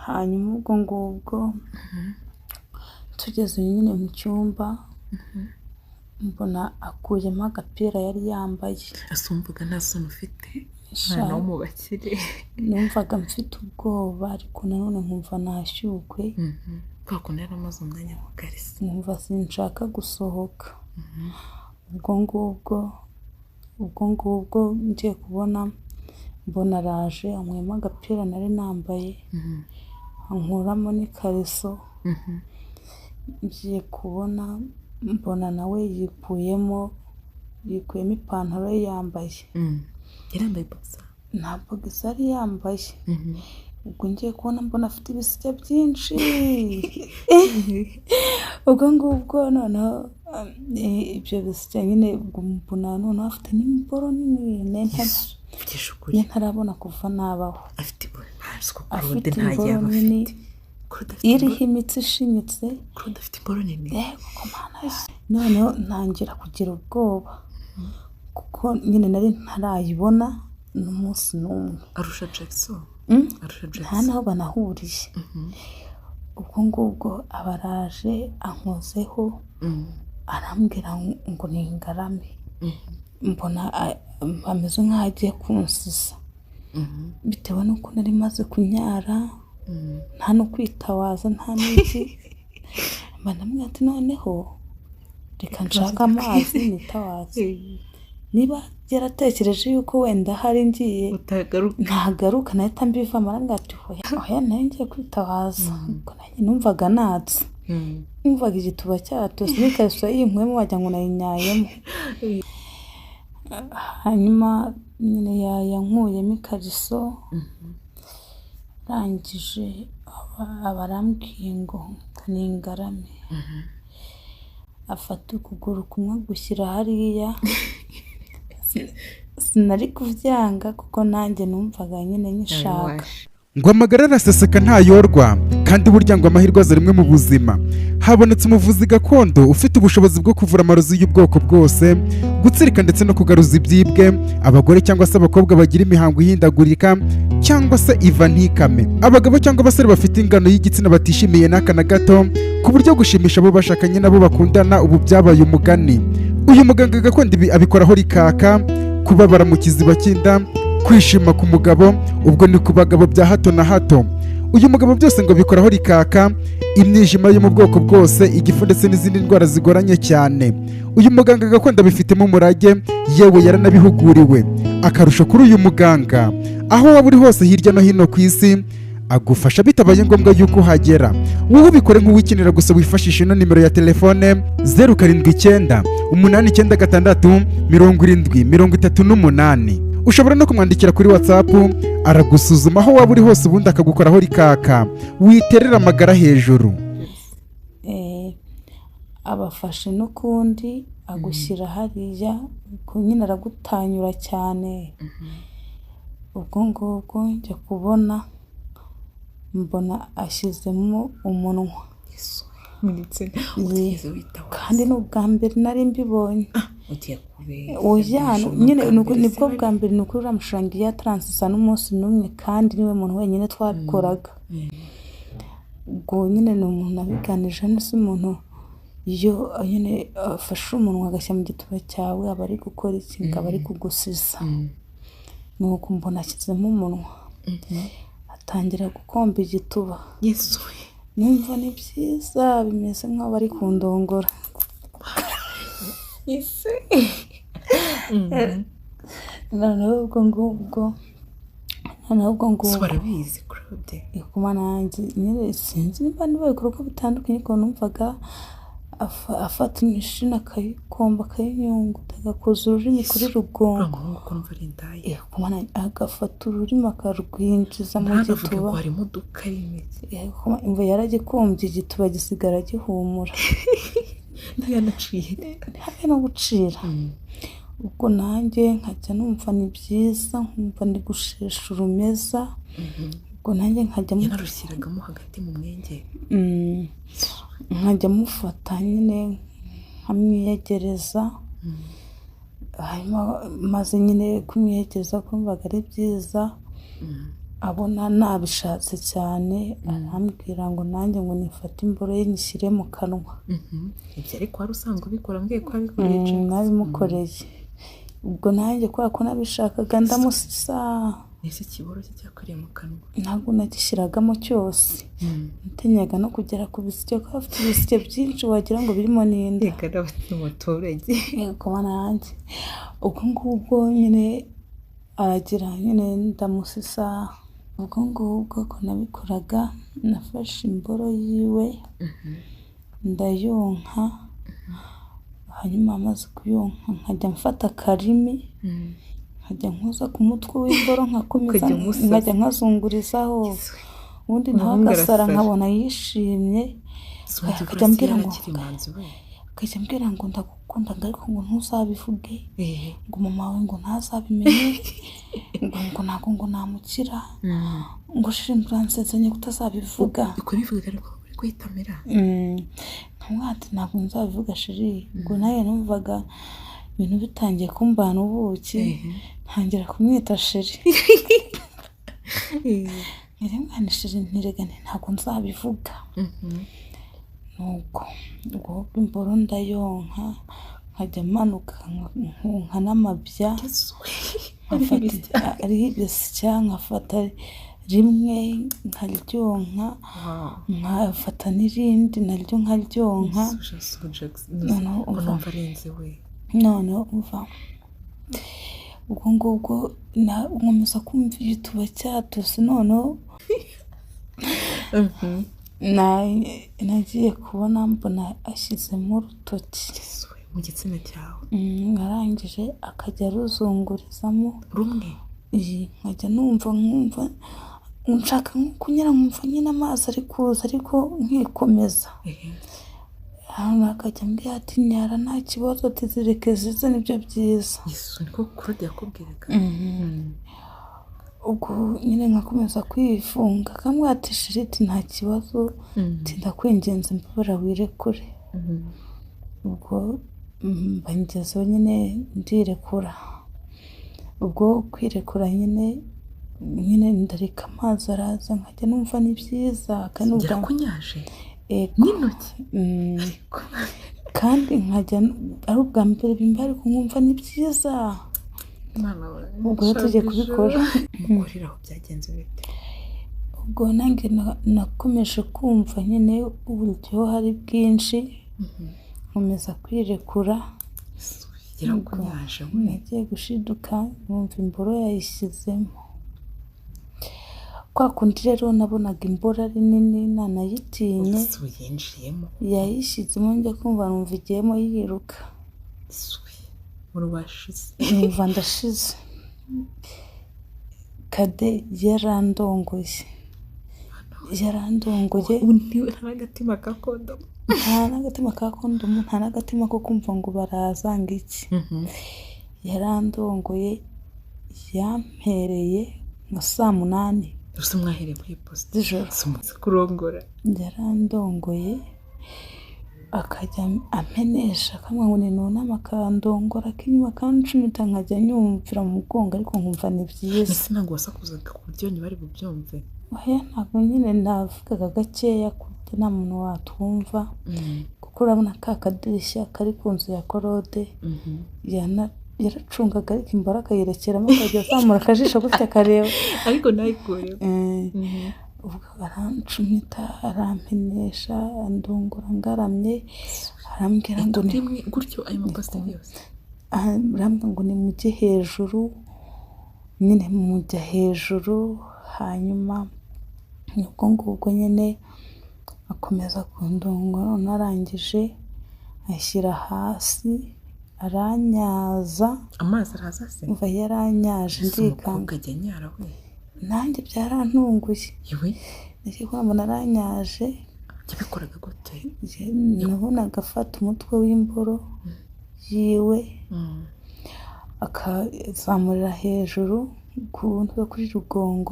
hanyuma ubwo ngubwo tugeze nyine mu cyumba mbona akuyemo agapira yari yambaye. Asumbuga nta soni ufite umwana wo mu bakire. Numvaga mfite ubwoba ariko nanone nkumva nashyukwe kwa kuntu yari amaze umwanya mu karisi, nkumva sinshaka gusohoka. ubwo ngubwo ngiye kubona mbona araje anywemo agapira nari nambaye ankuramo n'ikariso. Ngiye kubona mbona nawe yikuyemo ipantaro ye yambaye. yarambaye boxer? Nta boxer yari yambaye. Ubwo ngiye kubona mbona afite ibisike byinshi. ubwo ngubwo noneho ibyo bisike nyine mbona noneho afite n'imboro nini ntarabona kuva nabaho. Afite imboro nini iriho imitsi ishimitse. Afite imboro nini. Noneho ntangira kugira ubwoba kuko nyine nari ntarayibona n'umunsi n'umwe. Arusha Jackson? Nta naho banahuriye. ubwo ngubwo abaraje ankozeho arambwira ngo ni ingarame. Mbona ameze nk'aho agiye kunsiza bitewe n'uko nari maze kunyara nta no kwitawaza nta n'iki. Mbona ati noneho reka nshaka amazi nitawaze. Niba yaratekereje yuko wenda hari ngiye ntagaruka nahita mbiva amaranga ati oya nayo ngiye kwitawaza. Ubwo nanjye numvaga natse numvaga igituba cyatose n'ikariso y'inkwemo wagira ngo nayinyayemo. Hanyuma nyine yankuyemo ikariso rangije abarambwiye ngo ni ingarame. Afata ukuguru kumwe gushyira hariya. Sinari kuvyanga kuko nanjye numvaga nyine nyishaka. Ngo amagara araseseka ntayorwa kandi burya ngo amahirwe aza rimwe mu buzima. Habonetse umuvuzi gakondo ufite ubushobozi bwo kuvura amarozi y'ubwoko bwose, gutsirika ndetse no kugaruza ibyibwe, abagore cyangwa se abakobwa bagira imihango ihindagurika cyangwa se iva ntikame, abagabo cyangwa abasore bafite ingano y'igitsina batishimiye n'aka na gato ku buryo gushimisha abo bashakanye nabo bakundana ubu byabaye umugani. Uyu muganga gakondo abikoraho rikaka, kubabara mu kiziba cy'inda, kwishima ku mugabo, ubwo ni ku bagabo bya hato na hato. Uyu mugabo byose ngo bikoraho rikaka, imyijima yo mu bwoko bwose, igifu ndetse n'izindi ndwara zigoranye cyane. Uyu muganga gakondo abifitemo umurage, yewe yaranabihuguriwe. Akarusho kuri uyu muganga, aho waba uri hose hirya no hino ku isi, agufasha bitabaye ngombwa yuko uhagera. Wowe ubikore nk'uwikenera gusa wifashisha ino nimero ya telefone 079 896 7038. Ushobora no kumwandikira kuri WhatsApp, aragusuzuma aho waba uri hose ubundi akagukoraho rikaka. Witerera amagara hejuru. Abafashe n'ukundi agushyira hariya nyine aragutanyura cyane. Ubwo ngubwo njya kubona mbona ashyizemo umunwa. Kandi n'ubwa mbere nari mbibonye. Nyine nibwo bwa mbere ni ukuri uramushanga iyo ataransisa n'umunsi n'umwe kandi niwe muntu wenyine twabikoraga. Ubwo nyine ni umuntu abiganije n'isi umuntu iyo nyine afashe umunwa agashyira mu gituba cyawe aba ari gukora iki ngo aba ari kugusiza. Nuko mbona ashyizemo umunwa atangira gukomba igituba. Numva ni byiza bimeze nk'aho bari kundongora. Noneho ubwo ngubwo warabizi Claude kumana nanjye nyine sinzi niba niba ibikorwa bitandukanye ko numvaga afata imishina akayikomba akayinyunguta agakoza ururimi kuri rugongo. Kumana agafata ururimi akarwinjiza mu gituba. Imva yaragikombye igituba gisigara gihumura. Ntabe no gucira. Ubwo nanjye nkajya numva ni byiza nkumva ndi gushesha urumeza. Ubwo nanjye nkajya narushyiragamo hagati mu mwenge. Nkajya mufata nyine nkamwiyegereza. Hanyuma maze nyine kumwiyegereza kumvaga ari byiza. abona nabishatse cyane arambwira ngo nanjye ngo nifate imboro ye nyishyire mu kanwa. Ibyo ariko wari usanzwe ubikora mbwiye ko wabikoreye nabimukoreye ubwo nanjye kubera ko nabishakaga ndamusisa. ese ikiboro cye cyakoreye mu kanwa ntabwo nagishyiragamo cyose natinyaga no kugera ku bisike ko afite ibisike byinshi wagira ngo birimo n'indi reka n'umuturage yego nanjye ubwo ngubwo nyine aragira nyine ndamusisa. ubwo ngubwo ko nabikoraga nafashe imboro yiwe ndayonka hanyuma amaze kuyonka nkajya mfata akarimi nkajya nkoza ku mutwe w'imboro nkakomeza nkajya nkazungurizaho ubundi nawe agasara nkabona yishimye akajya ambwira ngo ndagukunda ariko ngo ntuzabivuge ngo mama wawe ngo ntazabimenye ngo ntabwo ngo namukira ngo shirimbura nsezanye kutazabivuga uko bivuga ariko kwitamira nkamwati ntabwo nzabivuga shiri ngo nawe numvaga ibintu bitangiye kumbana ubuki ntangira kumwita shiri nirengane shiri ntiregane ntabwo nzabivuga. nuko ubwo imboro ndayonka nkajya manuka nka n'amabya ari ibisya nkafata rimwe nkaryonka nkafata n'irindi naryo nkaryonka. noneho umva ubwo ngubwo nkomeza kumva igituba cyatose. noneho nagiye kubona mbona ashyizemo urutoki mu gitsina cyawe arangije akajya aruzungurizamo rumwe nkajya numva nshaka kunyura nkumva nyine amazi ari kuza ariko nkikomeza akajya ambwira ati nyara nta kibazo tizireke zize nibyo byiza. niko Claude yakubwiraga ubwo nyine nkakomeza kwifunga kamwe ati shiriti nta kibazo ndakwingenza mbabara wirekure. ubwo bangezeho nyine ndirekura. ubwo kwirekura nyine ndareka amazi araza nkajya numva ni byiza kandi kunyaje n'intoki kandi nkajya ari ubwa mbere bimba ariko nkumva ni byiza. ubwo tugiye kubikora mukorera aho byagenze bite? ubwo nange nakomeje kumva nyine uburyo hari bwinshi nkomeza kwirekura. nagiye gushiduka numva imboro yayishyizemo. kwa kundi rero nabonaga imboro ari nini nanayitinye yayishyizemo njya kumva numva igiyemo yiruka numva ndashize. Kade yarandongoye nta n'agatima ka kondomu nta n'agatima ko kumva ngo barazanga iki. yarandongoye yampereye nka 8:00 gusa mwahereye kuri poste z'ijoro kurongora. yarandongoye akajya ampenesha akamwe ngo ninunama akandongora k'inyuma kancumita nkajya nyumvira mu mugongo ariko nkumva ni byiza. ese ntabwo wasakuzaga ku buryo ntibari bubyumve? oya ntabwo nyine navugaga gakeya kuko nta muntu watwumva kuko urabona ka kadirishya kari ku nzu ya Claude yaracungaga ariko imboro akayirekeramo akajya azamura akajisho gutya akareba ariko nayikureho. ubwo arancumita arampenesha andongora ngaramye arambwira ngo gutyo ayo mapasiteri yose arambwira ngo nimujye hejuru nyine mujya hejuru. hanyuma ubwo ngubwo nyine akomeza kundongora narangije ashyira hasi aranyaza amazi araza se umva yaranyaje ndikanga nanjye byarantunguye nari kubona aranyaje. yabikoraga gute? nabonaga afata umutwe w'imboro yiwe akazamurira hejuru kuri rugongo